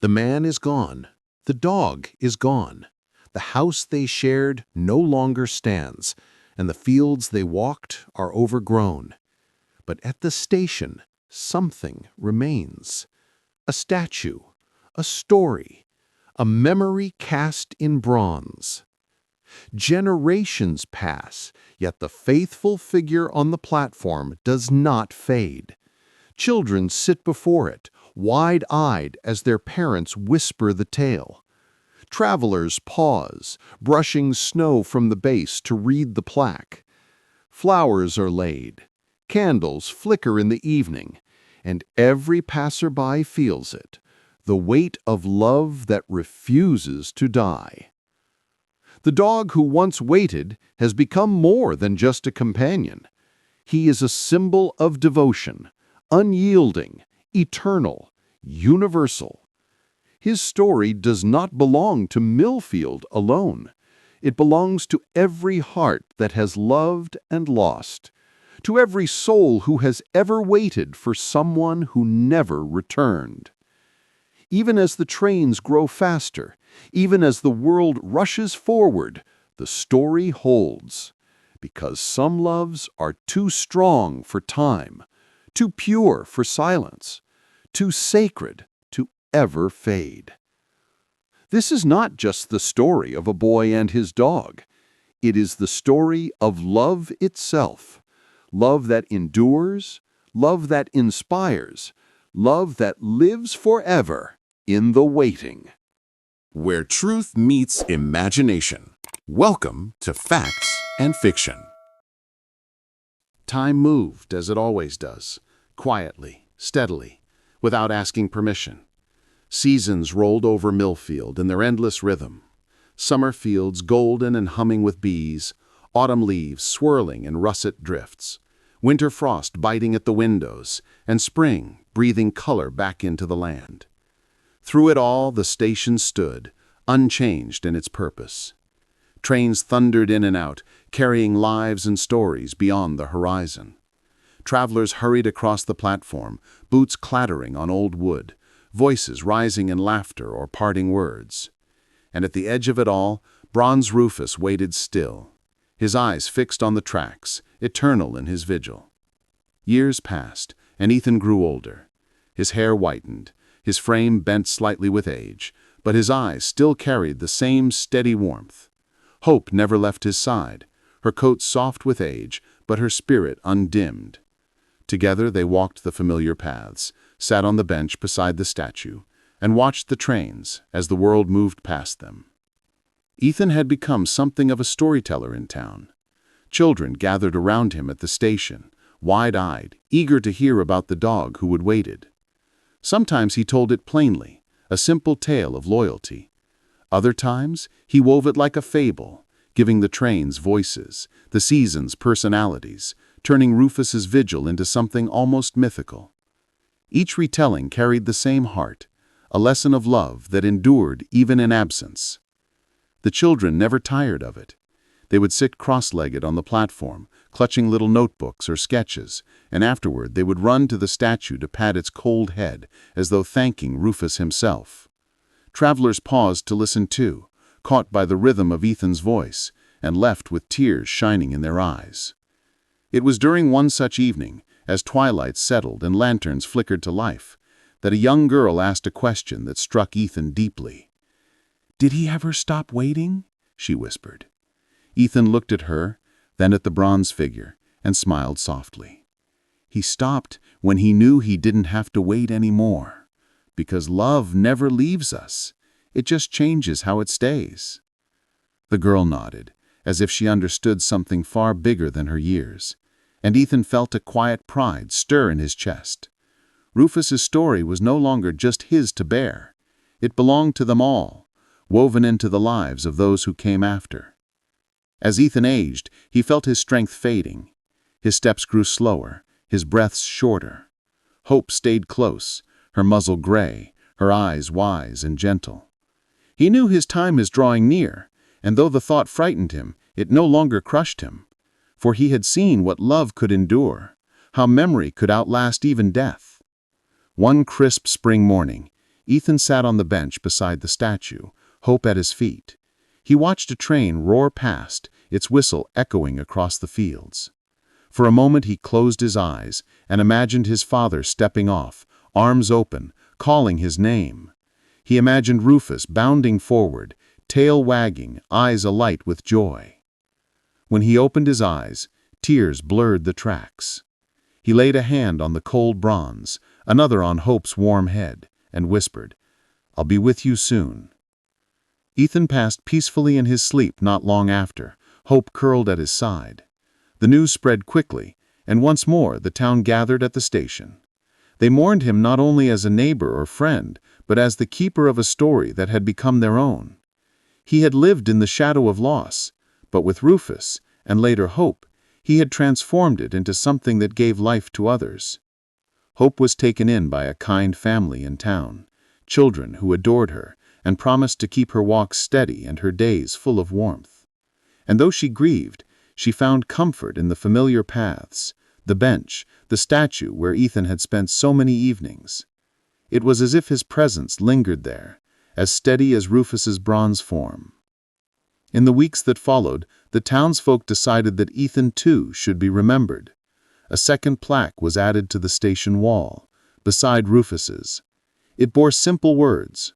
The man is gone. The dog is gone. The house they shared no longer stands, and the fields they walked are overgrown. But at the station, something remains. A statue, a story, a memory cast in bronze. Generations pass, yet the faithful figure on the platform does not fade. Children sit before it, wide-eyed as their parents whisper the tale. Travelers pause, brushing snow from the base to read the plaque. Flowers are laid, candles flicker in the evening, and every passerby feels it, the weight of love that refuses to die. The dog who once waited has become more than just a companion. He is a symbol of devotion, unyielding, eternal, universal. His story does not belong to Millfield alone. It belongs to every heart that has loved and lost, to every soul who has ever waited for someone who never returned. Even as the trains grow faster, even as the world rushes forward, the story holds. Because some loves are too strong for time, too pure for silence, too sacred to ever fade. This is not just the story of a boy and his dog. It is the story of love itself. Love that endures, love that inspires, love that lives forever in the waiting. Where truth meets imagination. Welcome to Facts and Fiction. Time moved as it always does, quietly, steadily, without asking permission. Seasons rolled over Millfield in their endless rhythm. Summer fields golden and humming with bees, autumn leaves swirling in russet drifts, winter frost biting at the windows, and spring breathing color back into the land. Through it all, the station stood, unchanged in its purpose. Trains thundered in and out, carrying lives and stories beyond the horizon. Travelers hurried across the platform, boots clattering on old wood, voices rising in laughter or parting words. And at the edge of it all, Bronze Rufus waited still, his eyes fixed on the tracks, eternal in his vigil. Years passed, and Ethan grew older. His hair whitened, his frame bent slightly with age, but his eyes still carried the same steady warmth. Hope never left his side, her coat soft with age, but her spirit undimmed. Together they walked the familiar paths, sat on the bench beside the statue, and watched the trains as the world moved past them. Ethan had become something of a storyteller in town. Children gathered around him at the station, wide-eyed, eager to hear about the dog who had waited. Sometimes he told it plainly, a simple tale of loyalty. Other times, he wove it like a fable, giving the trains voices, the seasons personalities, turning Rufus's vigil into something almost mythical. Each retelling carried the same heart, a lesson of love that endured even in absence. The children never tired of it. They would sit cross-legged on the platform, clutching little notebooks or sketches, and afterward they would run to the statue to pat its cold head, as though thanking Rufus himself. Travelers paused to listen too, caught by the rhythm of Ethan's voice, and left with tears shining in their eyes. It was during one such evening, as twilight settled and lanterns flickered to life, that a young girl asked a question that struck Ethan deeply. "Did he ever stop waiting?" she whispered. Ethan looked at her, then at the bronze figure, and smiled softly. He stopped when he knew he didn't have to wait anymore. Because love never leaves us. It just changes how it stays. The girl nodded, as if she understood something far bigger than her years, and Ethan felt a quiet pride stir in his chest. Rufus's story was no longer just his to bear. It belonged to them all, woven into the lives of those who came after. As Ethan aged, he felt his strength fading. His steps grew slower, his breaths shorter. Hope stayed close, her muzzle gray, her eyes wise and gentle. He knew his time was drawing near, and though the thought frightened him, it no longer crushed him. For he had seen what love could endure, how memory could outlast even death. One crisp spring morning, Ethan sat on the bench beside the statue, Hope at his feet. He watched a train roar past, its whistle echoing across the fields. For a moment he closed his eyes and imagined his father stepping off, arms open, calling his name. He imagined Rufus bounding forward, tail wagging, eyes alight with joy. When he opened his eyes, tears blurred the tracks. He laid a hand on the cold bronze, another on Hope's warm head, and whispered, "I'll be with you soon." Ethan passed peacefully in his sleep not long after, Hope curled at his side. The news spread quickly, and once more the town gathered at the station. They mourned him not only as a neighbor or friend, but as the keeper of a story that had become their own. He had lived in the shadow of loss, but with Rufus, and later Hope, he had transformed it into something that gave life to others. Hope was taken in by a kind family in town, children who adored her and promised to keep her walks steady and her days full of warmth. And though she grieved, she found comfort in the familiar paths, the bench, the statue where Ethan had spent so many evenings. It was as if his presence lingered there, as steady as Rufus's bronze form. In the weeks that followed, the townsfolk decided that Ethan too should be remembered. A second plaque was added to the station wall, beside Rufus's. It bore simple words: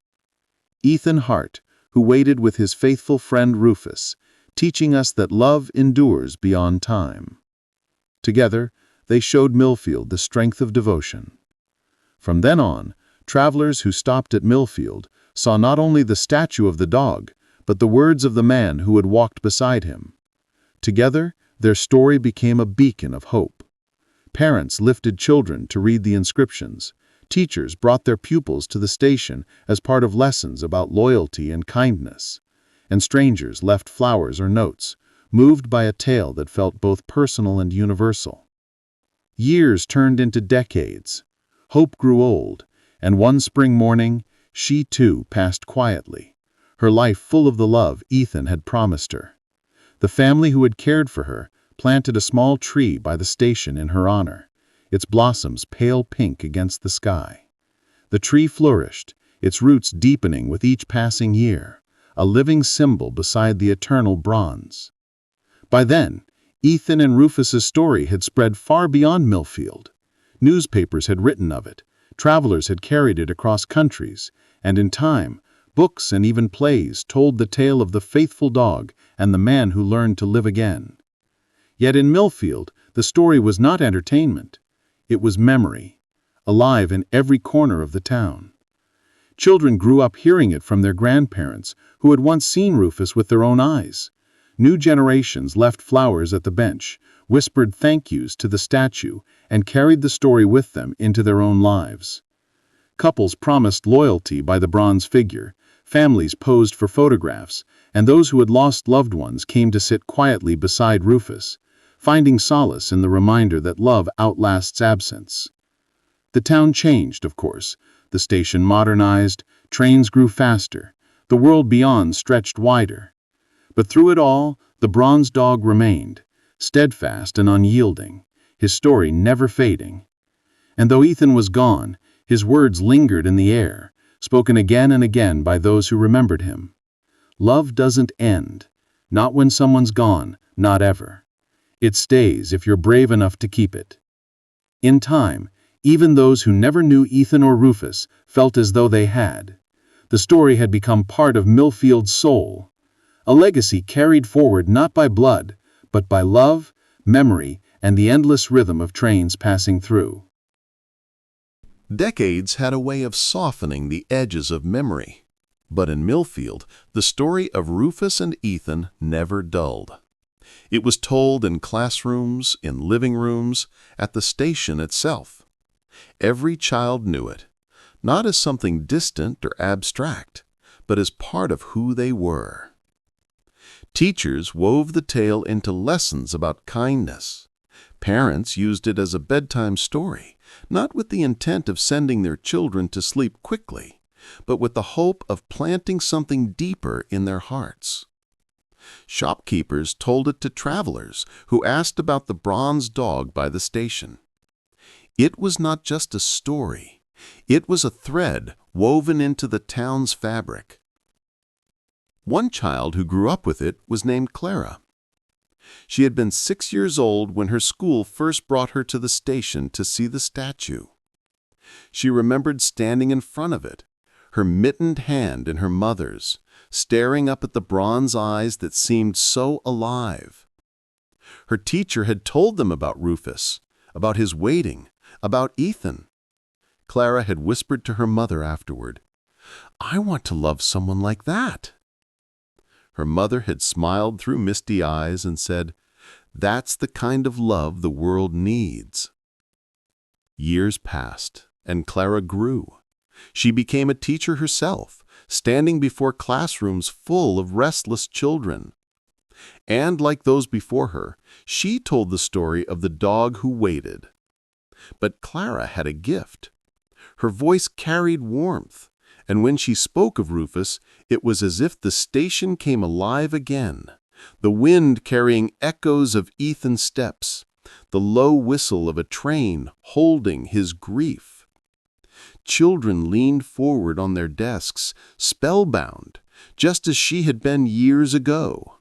Ethan Hart, who waited with his faithful friend Rufus, teaching us that love endures beyond time. Together, they showed Millfield the strength of devotion. From then on, travelers who stopped at Millfield saw not only the statue of the dog, but the words of the man who had walked beside him. Together, their story became a beacon of hope. Parents lifted children to read the inscriptions. Teachers brought their pupils to the station as part of lessons about loyalty and kindness. And strangers left flowers or notes, moved by a tale that felt both personal and universal. Years turned into decades. Hope grew old, and one spring morning, she too passed quietly, her life full of the love Ethan had promised her. The family who had cared for her planted a small tree by the station in her honor, its blossoms pale pink against the sky. The tree flourished, its roots deepening with each passing year, a living symbol beside the eternal bronze. By then, Ethan and Rufus's story had spread far beyond Millfield. Newspapers had written of it, travelers had carried it across countries, and in time, books and even plays told the tale of the faithful dog and the man who learned to live again. Yet in Millfield, the story was not entertainment. It was memory, alive in every corner of the town. Children grew up hearing it from their grandparents, who had once seen Rufus with their own eyes. New generations left flowers at the bench, whispered thank yous to the statue, and carried the story with them into their own lives. Couples promised loyalty by the bronze figure, families posed for photographs, and those who had lost loved ones came to sit quietly beside Rufus, finding solace in the reminder that love outlasts absence. The town changed, of course. The station modernized, trains grew faster, the world beyond stretched wider. But through it all, the bronze dog remained, steadfast and unyielding, his story never fading. And though Ethan was gone, his words lingered in the air, spoken again and again by those who remembered him. Love doesn't end, not when someone's gone, not ever. It stays if you're brave enough to keep it. In time, even those who never knew Ethan or Rufus felt as though they had. The story had become part of Millfield's soul, a legacy carried forward not by blood, but by love, memory, and the endless rhythm of trains passing through. Decades had a way of softening the edges of memory, but in Millfield, the story of Rufus and Ethan never dulled. It was told in classrooms, in living rooms, at the station itself. Every child knew it, not as something distant or abstract, but as part of who they were. Teachers wove the tale into lessons about kindness. Parents used it as a bedtime story, not with the intent of sending their children to sleep quickly, but with the hope of planting something deeper in their hearts. Shopkeepers told it to travelers who asked about the bronze dog by the station. It was not just a story. It was a thread woven into the town's fabric. One child who grew up with it was named Clara. She had been 6 years old when her school first brought her to the station to see the statue. She remembered standing in front of it, her mittened hand in her mother's, staring up at the bronze eyes that seemed so alive. Her teacher had told them about Rufus, about his waiting, about Ethan. Clara had whispered to her mother afterward, "I want to love someone like that." Her mother had smiled through misty eyes and said, "That's the kind of love the world needs." Years passed, and Clara grew. She became a teacher herself, standing before classrooms full of restless children. And like those before her, she told the story of the dog who waited. But Clara had a gift. Her voice carried warmth, and when she spoke of Rufus, it was as if the station came alive again, the wind carrying echoes of Ethan's steps, the low whistle of a train holding his grief. Children leaned forward on their desks, spellbound, just as she had been years ago.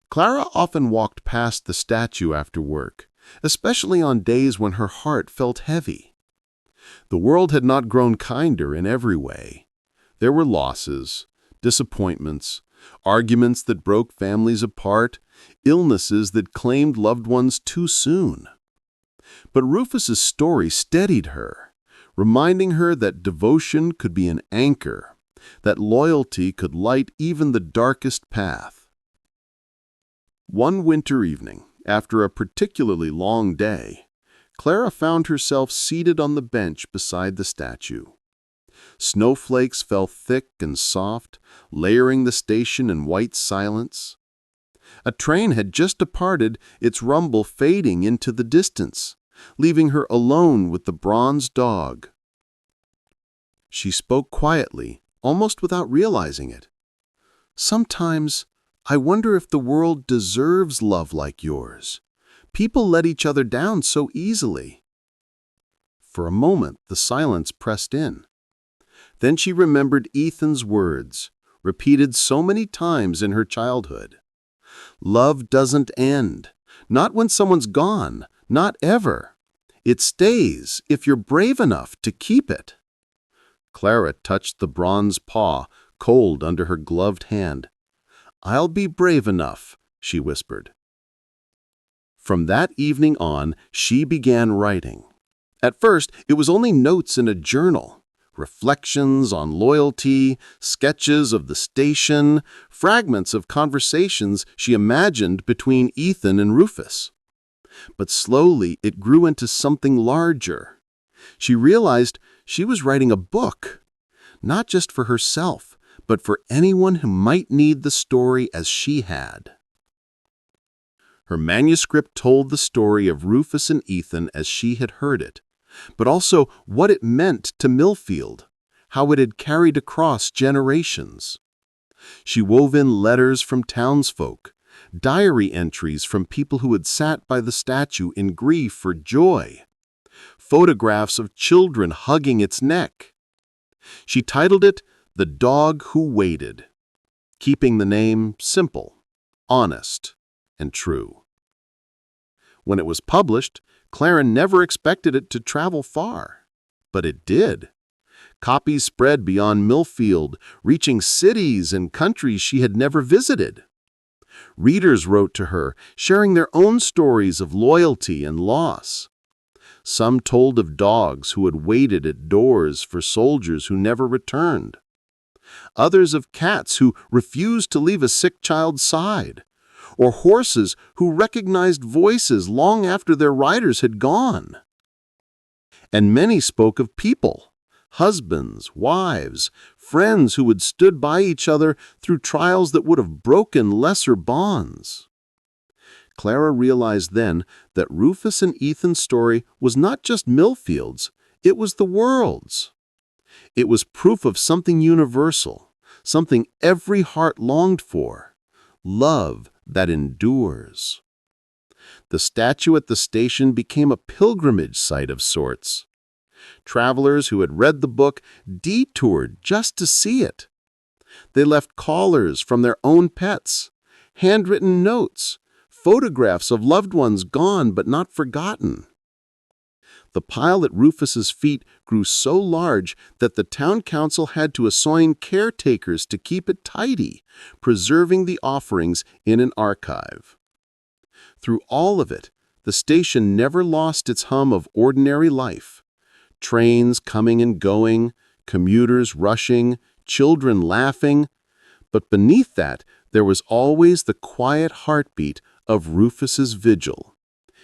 Clara often walked past the statue after work, especially on days when her heart felt heavy. The world had not grown kinder in every way. There were losses, disappointments, arguments that broke families apart, illnesses that claimed loved ones too soon. But Rufus's story steadied her, reminding her that devotion could be an anchor, that loyalty could light even the darkest path. One winter evening, after a particularly long day, Clara found herself seated on the bench beside the statue. Snowflakes fell thick and soft, layering the station in white silence. A train had just departed, its rumble fading into the distance, leaving her alone with the bronze dog. She spoke quietly, almost without realizing it. "Sometimes I wonder if the world deserves love like yours. People let each other down so easily." For a moment, the silence pressed in. Then she remembered Ethan's words, repeated so many times in her childhood. "Love doesn't end. Not when someone's gone. Not ever. It stays if you're brave enough to keep it." Clara touched the bronze paw, cold under her gloved hand. "I'll be brave enough," she whispered. From that evening on, she began writing. At first, it was only notes in a journal, reflections on loyalty, sketches of the station, fragments of conversations she imagined between Ethan and Rufus. But slowly it grew into something larger. She realized she was writing a book, not just for herself, but for anyone who might need the story as she had. Her manuscript told the story of Rufus and Ethan as she had heard it, but also what it meant to Millfield, how it had carried across generations. She wove in letters from townsfolk, diary entries from people who had sat by the statue in grief or joy, photographs of children hugging its neck. She titled it "The Dog Who Waited," keeping the name simple, honest, and true. When it was published, Clara never expected it to travel far, but it did. Copies spread beyond Millfield, reaching cities and countries she had never visited. Readers wrote to her, sharing their own stories of loyalty and loss. Some told of dogs who had waited at doors for soldiers who never returned. Others of cats who refused to leave a sick child's side, or horses who recognized voices long after their riders had gone. And many spoke of people, husbands, wives, friends who had stood by each other through trials that would have broken lesser bonds. Clara realized then that Rufus and Ethan's story was not just Millfield's, it was the world's. It was proof of something universal, something every heart longed for, love that endures. The statue at the station became a pilgrimage site of sorts. Travelers who had read the book detoured just to see it. They left collars from their own pets, handwritten notes, photographs of loved ones gone but not forgotten. The pile at Rufus's feet grew so large that the town council had to assign caretakers to keep it tidy, preserving the offerings in an archive. Through all of it, the station never lost its hum of ordinary life. Trains coming and going, commuters rushing, children laughing. But beneath that, there was always the quiet heartbeat of Rufus's vigil,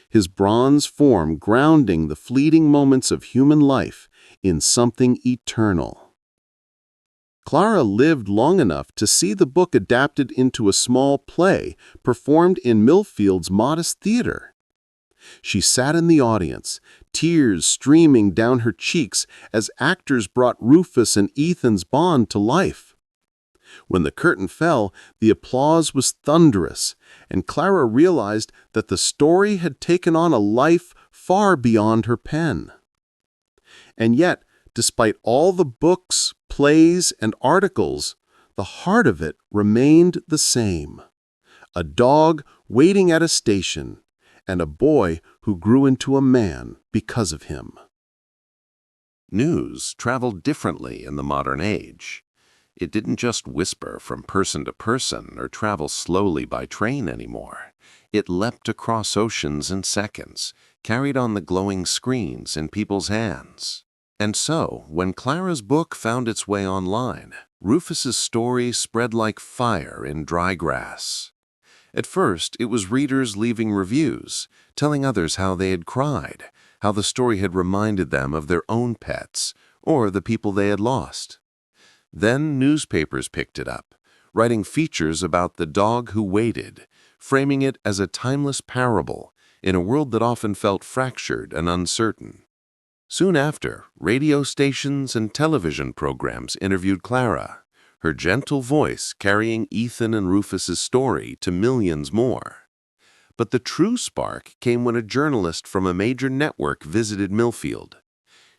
his bronze form grounding the fleeting moments of human life in something eternal. Clara lived long enough to see the book adapted into a small play performed in Millfield's modest theater. She sat in the audience, tears streaming down her cheeks as actors brought Rufus and Ethan's bond to life. When the curtain fell, the applause was thunderous, and Clara realized that the story had taken on a life far beyond her pen. And yet, despite all the books, plays, and articles, the heart of it remained the same. A dog waiting at a station, and a boy who grew into a man because of him. News traveled differently in the modern age. It didn't just whisper from person to person or travel slowly by train anymore. It leapt across oceans in seconds, carried on the glowing screens in people's hands. And so, when Clara's book found its way online, Rufus's story spread like fire in dry grass. At first, it was readers leaving reviews, telling others how they had cried, how the story had reminded them of their own pets or the people they had lost. Then newspapers picked it up, writing features about the dog who waited, framing it as a timeless parable in a world that often felt fractured and uncertain. Soon after, radio stations and television programs interviewed Clara, her gentle voice carrying Ethan and Rufus's story to millions more. But the true spark came when a journalist from a major network visited Millfield.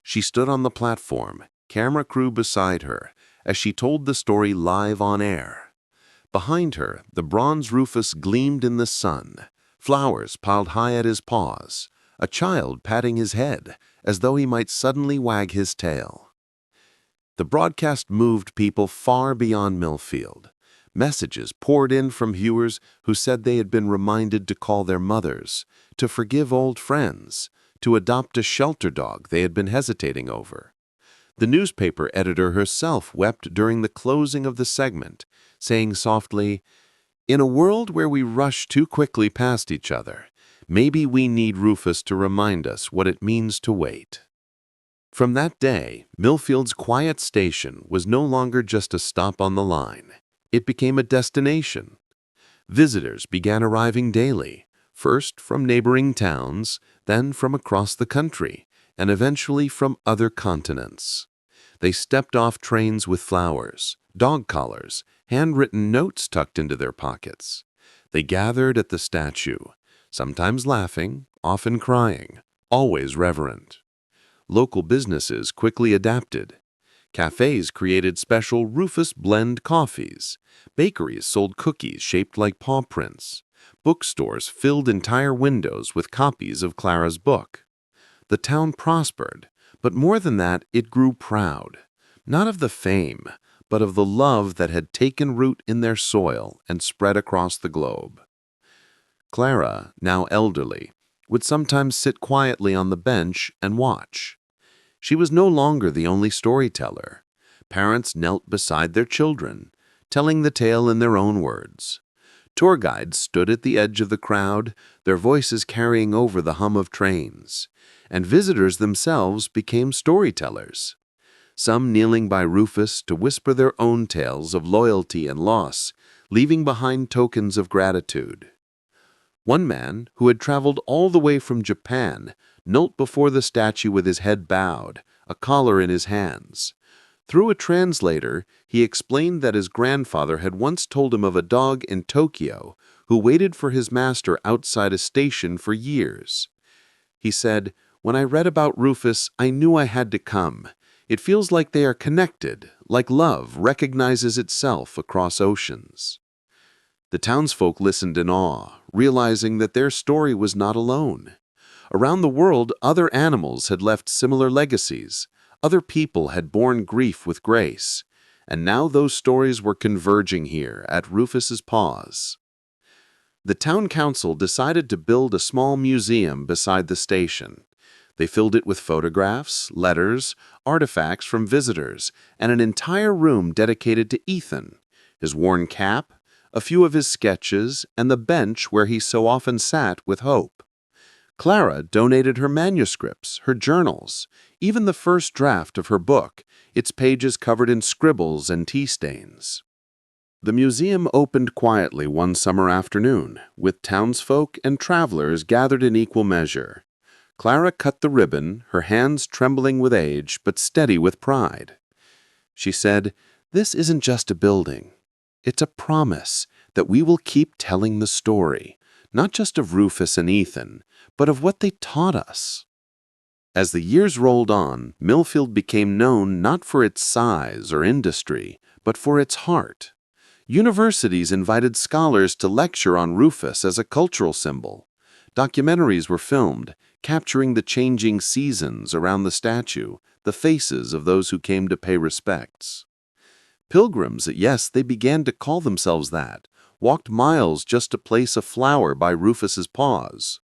She stood on the platform, camera crew beside her, as she told the story live on air. Behind her, the bronze Rufus gleamed in the sun, flowers piled high at his paws, a child patting his head as though he might suddenly wag his tail. The broadcast moved people far beyond Millfield. Messages poured in from viewers who said they had been reminded to call their mothers, to forgive old friends, to adopt a shelter dog they had been hesitating over. The newspaper editor herself wept during the closing of the segment, saying softly, "In a world where we rush too quickly past each other, maybe we need Rufus to remind us what it means to wait." From that day, Millfield's quiet station was no longer just a stop on the line. It became a destination. Visitors began arriving daily, first from neighboring towns, then from across the country, and eventually from other continents. They stepped off trains with flowers, dog collars, handwritten notes tucked into their pockets. They gathered at the statue, sometimes laughing, often crying, always reverent. Local businesses quickly adapted. Cafes created special Rufus blend coffees. Bakeries sold cookies shaped like paw prints. Bookstores filled entire windows with copies of Clara's book. The town prospered, but more than that, it grew proud, not of the fame, but of the love that had taken root in their soil and spread across the globe. Clara, now elderly, would sometimes sit quietly on the bench and watch. She was no longer the only storyteller. Parents knelt beside their children, telling the tale in their own words. Tour guides stood at the edge of the crowd, their voices carrying over the hum of trains, and visitors themselves became storytellers. Some kneeling by Rufus to whisper their own tales of loyalty and loss, leaving behind tokens of gratitude. One man, who had traveled all the way from Japan, knelt before the statue with his head bowed, a collar in his hands. Through a translator, he explained that his grandfather had once told him of a dog in Tokyo who waited for his master outside a station for years. He said, When I read about Rufus, I knew I had to come. It feels like they are connected, like love recognizes itself across oceans." The townsfolk listened in awe, realizing that their story was not alone. Around the world, other animals had left similar legacies. Other people had borne grief with grace. And now those stories were converging here at Rufus's paws. The town council decided to build a small museum beside the station. They filled it with photographs, letters, artifacts from visitors, and an entire room dedicated to Ethan, his worn cap, a few of his sketches, and the bench where he so often sat with Hope. Clara donated her manuscripts, her journals, even the first draft of her book, its pages covered in scribbles and tea stains. The museum opened quietly one summer afternoon, with townsfolk and travelers gathered in equal measure. Clara cut the ribbon, her hands trembling with age, but steady with pride. She said, "This isn't just a building. It's a promise that we will keep telling the story, not just of Rufus and Ethan, but of what they taught us." As the years rolled on, Millfield became known not for its size or industry, but for its heart. Universities invited scholars to lecture on Rufus as a cultural symbol. Documentaries were filmed, capturing the changing seasons around the statue, the faces of those who came to pay respects. Pilgrims, yes, they began to call themselves that, walked miles just to place a flower by Rufus's paws.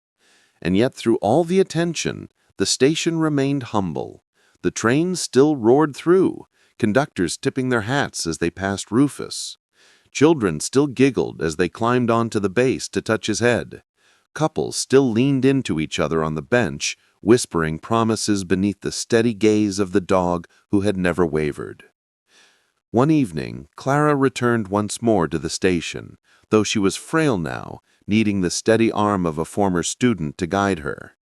And yet through all the attention, the station remained humble. The trains still roared through, conductors tipping their hats as they passed Rufus. Children still giggled as they climbed onto the base to touch his head. Couples still leaned into each other on the bench, whispering promises beneath the steady gaze of the dog who had never wavered. One evening, Clara returned once more to the station, though she was frail now, needing the steady arm of a former student to guide her.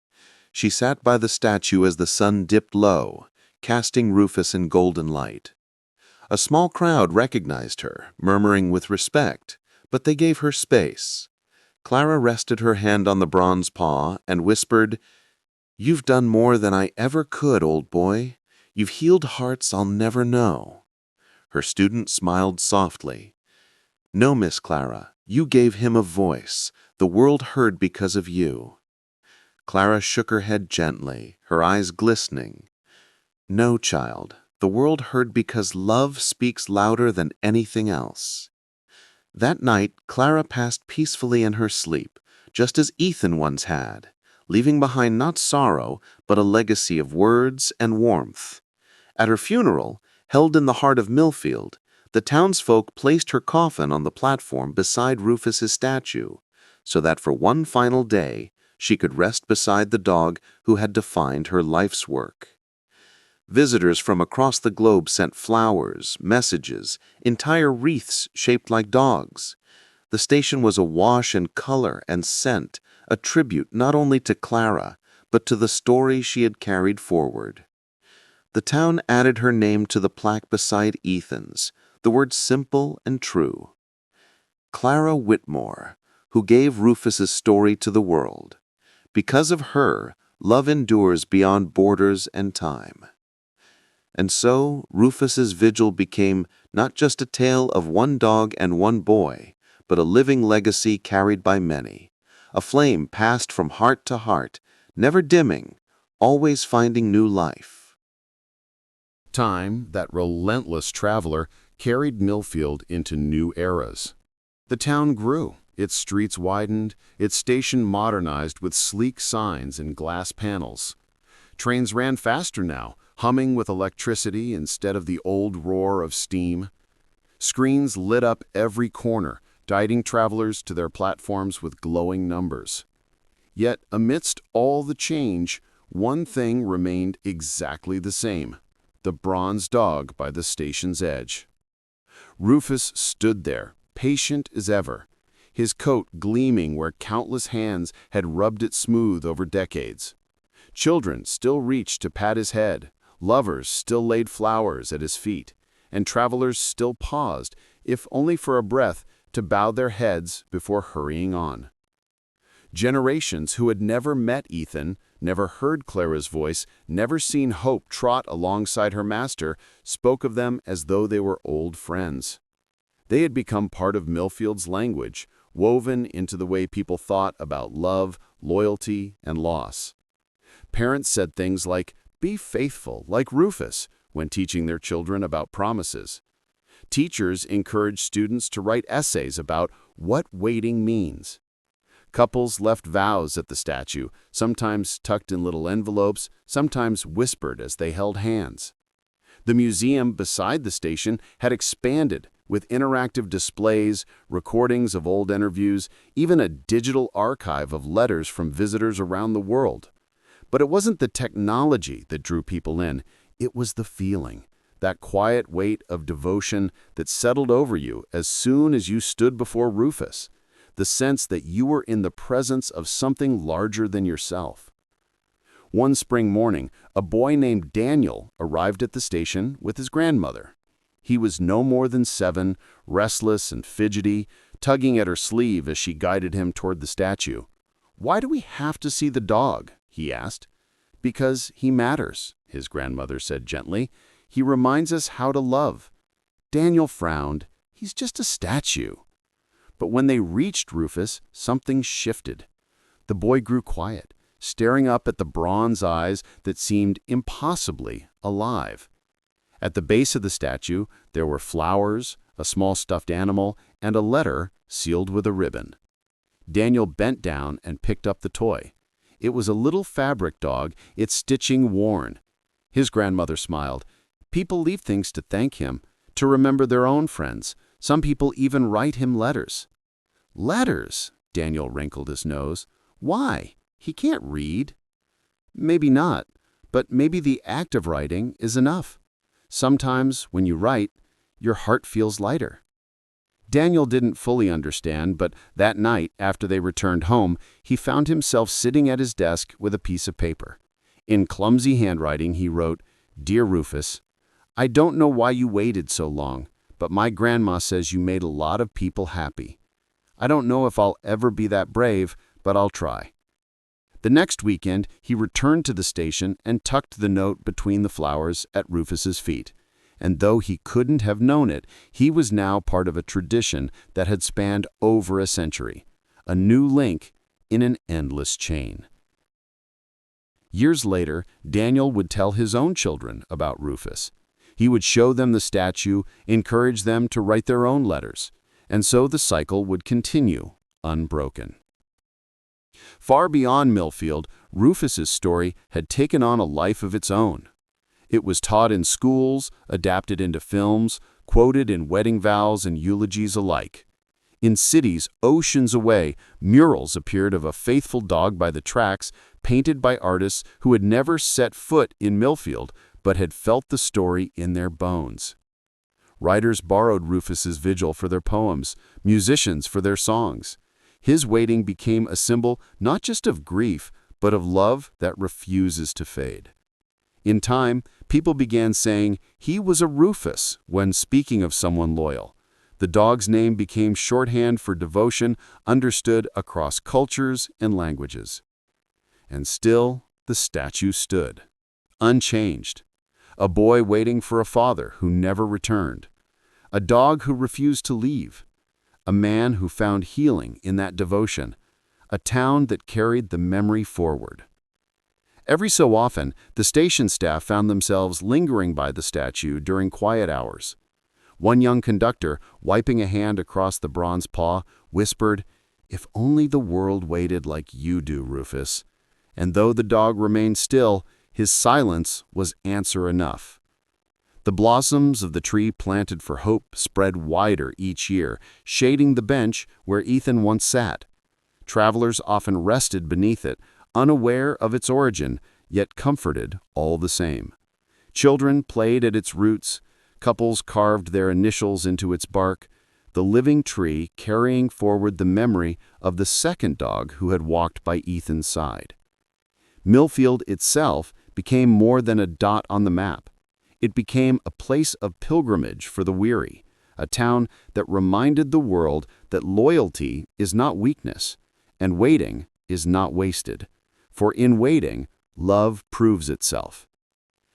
She sat by the statue as the sun dipped low, casting Rufus in golden light. A small crowd recognized her, murmuring with respect, but they gave her space. Clara rested her hand on the bronze paw and whispered, "You've done more than I ever could, old boy. You've healed hearts I'll never know." Her student smiled softly. "No, Miss Clara, you gave him a voice. The world heard because of you." Clara shook her head gently, her eyes glistening. "No, child, the world heard because love speaks louder than anything else." That night, Clara passed peacefully in her sleep, just as Ethan once had, leaving behind not sorrow, but a legacy of words and warmth. At her funeral, held in the heart of Millfield, the townsfolk placed her coffin on the platform beside Rufus's statue, so that for one final day she could rest beside the dog who had defined her life's work. Visitors from across the globe sent flowers, messages, entire wreaths shaped like dogs. The station was awash in color and scent, a tribute not only to Clara, but to the story she had carried forward. The town added her name to the plaque beside Ethan's, the words simple and true. Clara Whitmore, who gave Rufus's story to the world. Because of her, love endures beyond borders and time. And so, Rufus's vigil became not just a tale of one dog and one boy, but a living legacy carried by many, a flame passed from heart to heart, never dimming, always finding new life. Time, that relentless traveler, carried Millfield into new eras. The town grew, its streets widened, its station modernized with sleek signs and glass panels. Trains ran faster now, humming with electricity instead of the old roar of steam. Screens lit up every corner, guiding travelers to their platforms with glowing numbers. Yet, amidst all the change, one thing remained exactly the same: the bronze dog by the station's edge. Rufus stood there, patient as ever, his coat gleaming where countless hands had rubbed it smooth over decades. Children still reached to pat his head, lovers still laid flowers at his feet, and travelers still paused, if only for a breath, to bow their heads before hurrying on. Generations who had never met Ethan, never heard Clara's voice, never seen Hope trot alongside her master, spoke of them as though they were old friends. They had become part of Millfield's language, woven into the way people thought about love, loyalty, and loss. Parents said things like, "Be faithful, like Rufus," when teaching their children about promises. Teachers encouraged students to write essays about what waiting means. Couples left vows at the statue, sometimes tucked in little envelopes, sometimes whispered as they held hands. The museum beside the station had expanded with interactive displays, recordings of old interviews, even a digital archive of letters from visitors around the world. But it wasn't the technology that drew people in, it was the feeling, that quiet weight of devotion that settled over you as soon as you stood before Rufus, the sense that you were in the presence of something larger than yourself. One spring morning, a boy named Daniel arrived at the station with his grandmother. He was no more than 7, restless and fidgety, tugging at her sleeve as she guided him toward the statue. "Why do we have to see the dog?" he asked. "Because he matters," his grandmother said gently. "He reminds us how to love." Daniel frowned. "He's just a statue." But when they reached Rufus, something shifted. The boy grew quiet, staring up at the bronze eyes that seemed impossibly alive. At the base of the statue, there were flowers, a small stuffed animal, and a letter sealed with a ribbon. Daniel bent down and picked up the toy. It was a little fabric dog, its stitching worn. His grandmother smiled. "People leave things to thank him, to remember their own friends. Some people even write him letters." "Letters?" Daniel wrinkled his nose. "Why? He can't read." "Maybe not, but maybe the act of writing is enough. Sometimes, when you write, your heart feels lighter." Daniel didn't fully understand, but that night, after they returned home, he found himself sitting at his desk with a piece of paper. In clumsy handwriting, he wrote, "Dear Rufus, I don't know why you waited so long, but my grandma says you made a lot of people happy. I don't know if I'll ever be that brave, but I'll try." The next weekend, he returned to the station and tucked the note between the flowers at Rufus's feet. And though he couldn't have known it, he was now part of a tradition that had spanned over a century, a new link in an endless chain. Years later, Daniel would tell his own children about Rufus. He would show them the statue, encourage them to write their own letters, and so the cycle would continue, unbroken. Far beyond Millfield, Rufus's story had taken on a life of its own. It was taught in schools, adapted into films, quoted in wedding vows and eulogies alike. In cities oceans away, murals appeared of a faithful dog by the tracks, painted by artists who had never set foot in Millfield, but had felt the story in their bones. Writers borrowed Rufus's vigil for their poems, musicians for their songs. His waiting became a symbol not just of grief, but of love that refuses to fade. In time, people began saying he was a Rufus when speaking of someone loyal. The dog's name became shorthand for devotion, understood across cultures and languages. And still, the statue stood, unchanged. A boy waiting for a father who never returned. A dog who refused to leave. A man who found healing in that devotion. A town that carried the memory forward. Every so often, the station staff found themselves lingering by the statue during quiet hours. One young conductor, wiping a hand across the bronze paw, whispered, "If only the world waited like you do, Rufus." And though the dog remained still, his silence was answer enough. The blossoms of the tree planted for hope spread wider each year, shading the bench where Ethan once sat. Travelers often rested beneath it, unaware of its origin, yet comforted all the same. Children played at its roots, couples carved their initials into its bark, the living tree carrying forward the memory of the second dog who had walked by Ethan's side. Millfield itself became more than a dot on the map. It became a place of pilgrimage for the weary, a town that reminded the world that loyalty is not weakness, and waiting is not wasted, for in waiting, love proves itself.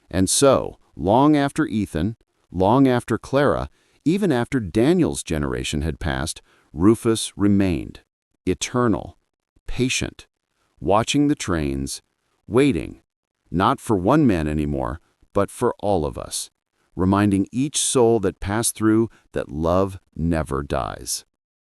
And so, long after Ethan, long after Clara, even after Daniel's generation had passed, Rufus remained, eternal, patient, watching the trains, waiting, not for one man anymore, but for all of us, reminding each soul that passed through that love never dies.